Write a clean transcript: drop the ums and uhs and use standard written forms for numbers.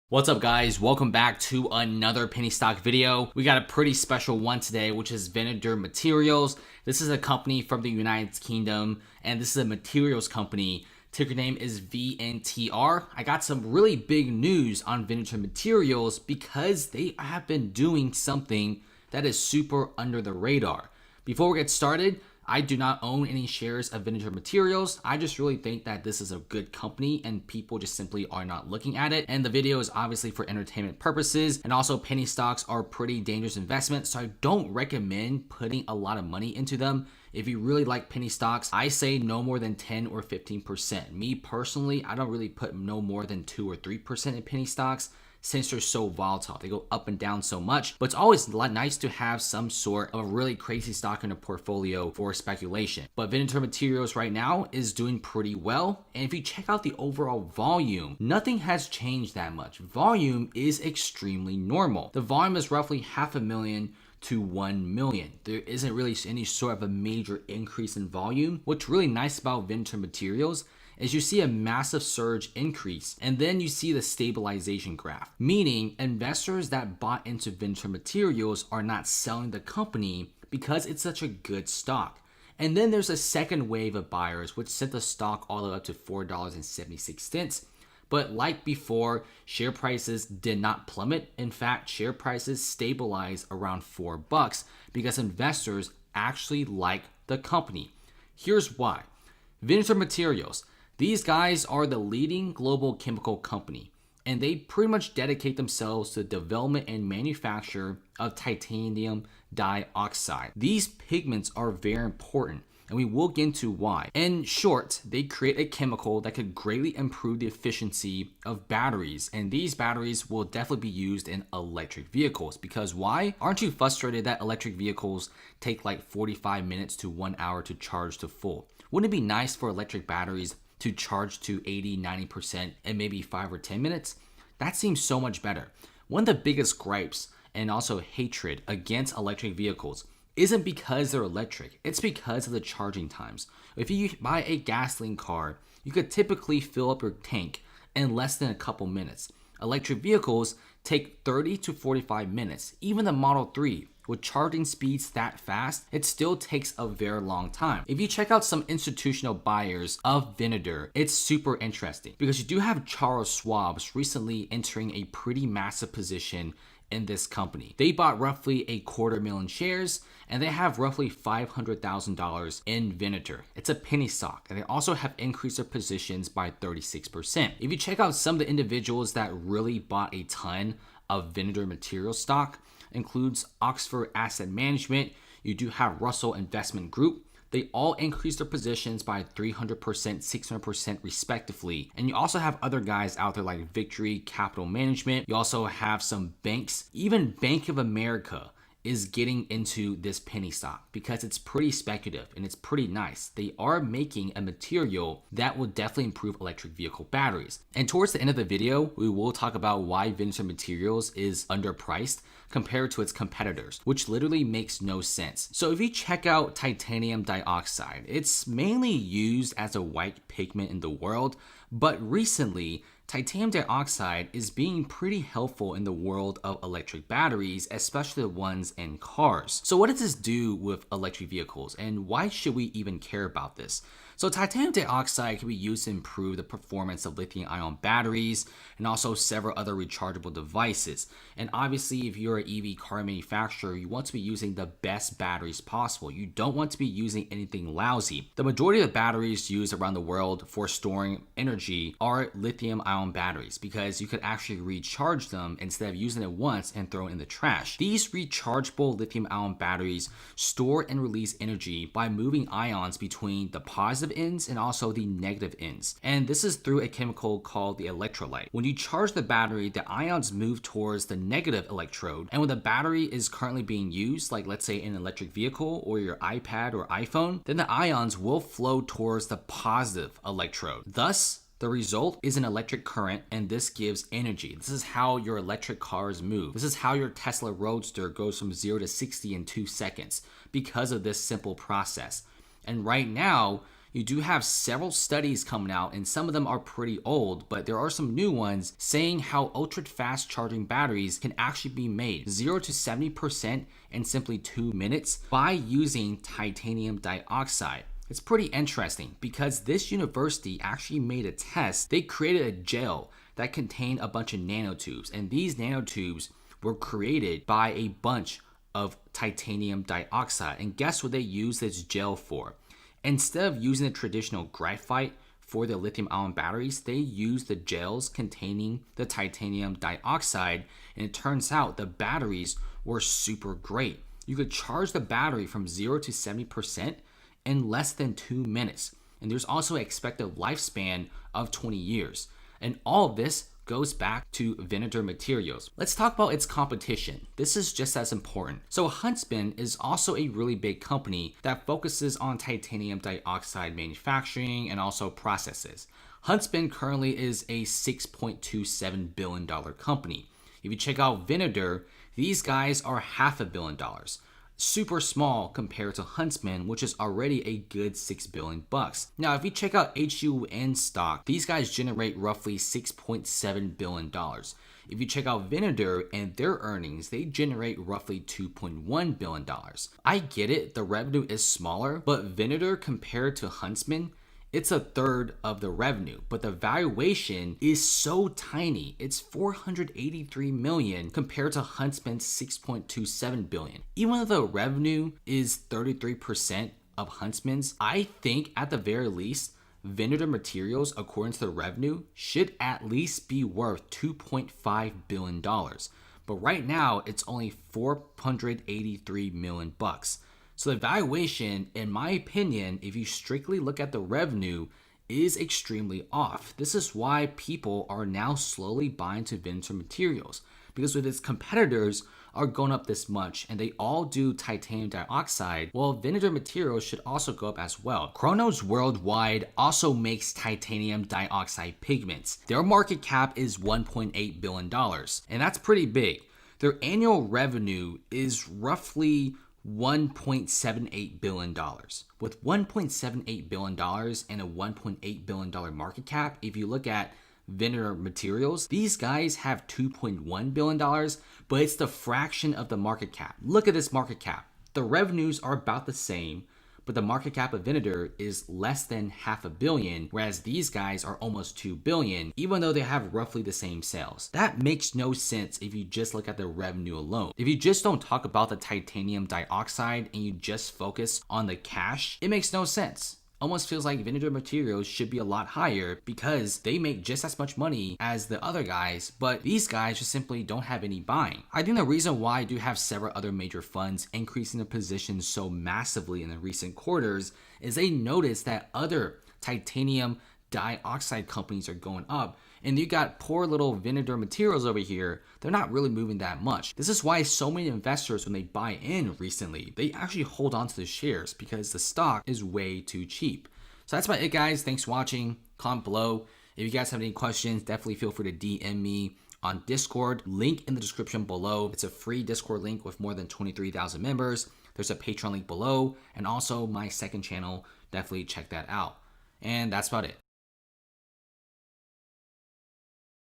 What's up guys, welcome back to another penny stock video. We got a pretty special one today, which is Venator Materials. This is a company from the United Kingdom, and this is a materials company. Ticker name is VNTR. I got some really big news on Venator Materials because they have been doing something that is super under the radar. Before we get started, I do not own any shares of Venator Materials. I just really think that this is a good company and people just simply are not looking at it. And the video is obviously for entertainment purposes. And also penny stocks are pretty dangerous investments. So I don't recommend putting a lot of money into them. If you really like penny stocks, I say no more than 10 or 15%. Me personally, I don't really put no more than 2 or 3% in penny stocks, since they're so volatile. They go up and down so much, but it's always nice to have some sort of a really crazy stock in a portfolio for speculation. But Venator Materials right now is doing pretty well. And if you check out the overall volume, nothing has changed that much. Volume is extremely normal. The volume is roughly 500,000 to 1 million. There isn't really any sort of a major increase in volume. What's really nice about Venator Materials is you see a massive surge increase and then you see the stabilization graph, meaning investors that bought into Venator Materials are not selling the company because it's such a good stock. And then there's a second wave of buyers which sent the stock all the way up to $4.76. But like before, share prices did not plummet. In fact, share prices stabilized around $4 because investors actually like the company. Here's why. Venator Materials, these guys are the leading global chemical company, and they pretty much dedicate themselves to the development and manufacture of titanium dioxide. These pigments are very important, and we will get into why. In short, they create a chemical that could greatly improve the efficiency of batteries, and these batteries will definitely be used in electric vehicles. Because why? Aren't you frustrated that electric vehicles take like 45 minutes to 1 hour to charge to full? Wouldn't it be nice for electric batteries to charge to 80-90% in maybe 5 or 10 minutes? That seems so much better. One of the biggest gripes and also hatred against electric vehicles isn't because they're electric, it's because of the charging times. If you buy a gasoline car, you could typically fill up your tank in less than a couple minutes. Electric vehicles take 30 to 45 minutes. Even the Model 3, with charging speeds that fast, it still takes a very long time. If you check out some institutional buyers of Venator, it's super interesting because you do have Charles Schwab recently entering a pretty massive position in this company. They bought roughly 250,000 shares and they have roughly $500,000 in Venator. It's a penny stock, and they also have increased their positions by 36%. If you check out some of the individuals that really bought a ton of Venator Materials stock, includes Oxford Asset Management, you do have Russell Investment Group. They all increased their positions by 300%, 600% respectively. And you also have other guys out there like Victory Capital Management. You also have some banks. Even Bank of America is getting into this penny stock because it's pretty speculative and it's pretty nice. They are making a material that will definitely improve electric vehicle batteries. And towards the end of the video, we will talk about why Venator Materials is underpriced compared to its competitors, which literally makes no sense. So if you check out titanium dioxide, it's mainly used as a white pigment in the world, but recently titanium dioxide is being pretty helpful in the world of electric batteries, especially the ones in cars. So what does this do with electric vehicles, and why should we even care about this? So titanium dioxide can be used to improve the performance of lithium-ion batteries and also several other rechargeable devices. And obviously, if you're an EV car manufacturer, you want to be using the best batteries possible. You don't want to be using anything lousy. The majority of the batteries used around the world for storing energy are lithium-ion batteries because you could actually recharge them instead of using it once and throw it in the trash. These rechargeable lithium-ion batteries store and release energy by moving ions between the positive ends and also the negative ends. And this is through a chemical called the electrolyte. When you charge the battery, the ions move towards the negative electrode. And when the battery is currently being used, like let's say in an electric vehicle or your iPad or iPhone, then the ions will flow towards the positive electrode. Thus, the result is an electric current, and this gives energy. This is how your electric cars move. This is how your Tesla Roadster goes from 0 to 60 in 2 seconds because of this simple process. And right now, you do have several studies coming out, and some of them are pretty old, but there are some new ones saying how ultra fast charging batteries can actually be made 0 to 70% in simply 2 minutes by using titanium dioxide. It's pretty interesting because this university actually made a test. They created a gel that contained a bunch of nanotubes, and these nanotubes were created by a bunch of titanium dioxide. And guess what they use this gel for? Instead of using the traditional graphite for the lithium-ion batteries, they use the gels containing the titanium dioxide, and it turns out the batteries were super great. You could charge the battery from 0 to 70% in less than 2 minutes. And there's also an expected lifespan of 20 years. And all of this goes back to Venator Materials. Let's talk about its competition. This is just as important. So Huntsman is also a really big company that focuses on titanium dioxide manufacturing and also processes. Huntsman currently is a $6.27 billion company. If you check out Venator, these guys are $500 million. Super small compared to Huntsman, which is already a good $6 billion bucks. Now, if you check out HUN stock, these guys generate roughly $6.7 billion. If you check out Venator and their earnings, they generate roughly $2.1 billion. I get it, the revenue is smaller, but Venator compared to Huntsman, it's a third of the revenue, but the valuation is so tiny. It's $483 million compared to Huntsman's $6.27 billion. Even though the revenue is 33% of Huntsman's, I think at the very least, Venator Materials, according to the revenue, should at least be worth $2.5 billion. But right now, it's only $483 million bucks. So the valuation, in my opinion, if you strictly look at the revenue, is extremely off. This is why people are now slowly buying to Venator Materials, because with its competitors are going up this much and they all do titanium dioxide, well, Venator Materials should also go up as well. Chronos Worldwide also makes titanium dioxide pigments. Their market cap is $1.8 billion, and that's pretty big. Their annual revenue is roughly $1.78 billion. With $1.78 billion and a $1.8 billion market cap, if you look at Venator Materials, these guys have $2.1 billion, but it's the fraction of the market cap. Look at this market cap. The revenues are about the same, but the market cap of Venator is less than $500 million, whereas these guys are almost $2 billion, even though they have roughly the same sales. That makes no sense if you just look at the revenue alone. If you just don't talk about the titanium dioxide and you just focus on the cash, it makes no sense. Almost feels like Venator Materials should be a lot higher because they make just as much money as the other guys, but these guys just simply don't have any buying. I think the reason why I do have several other major funds increasing their positions so massively in the recent quarters is they notice that other titanium dioxide companies are going up, and you got poor little Venator Materials over here. They're not really moving that much. This is why so many investors, when they buy in recently, they actually hold on to the shares because the stock is way too cheap. So that's about it, guys. Thanks for watching. Comment below. If you guys have any questions, definitely feel free to DM me on Discord. Link in the description below. It's a free Discord link with more than 23,000 members. There's a Patreon link below, and also my second channel. Definitely check that out. And that's about it.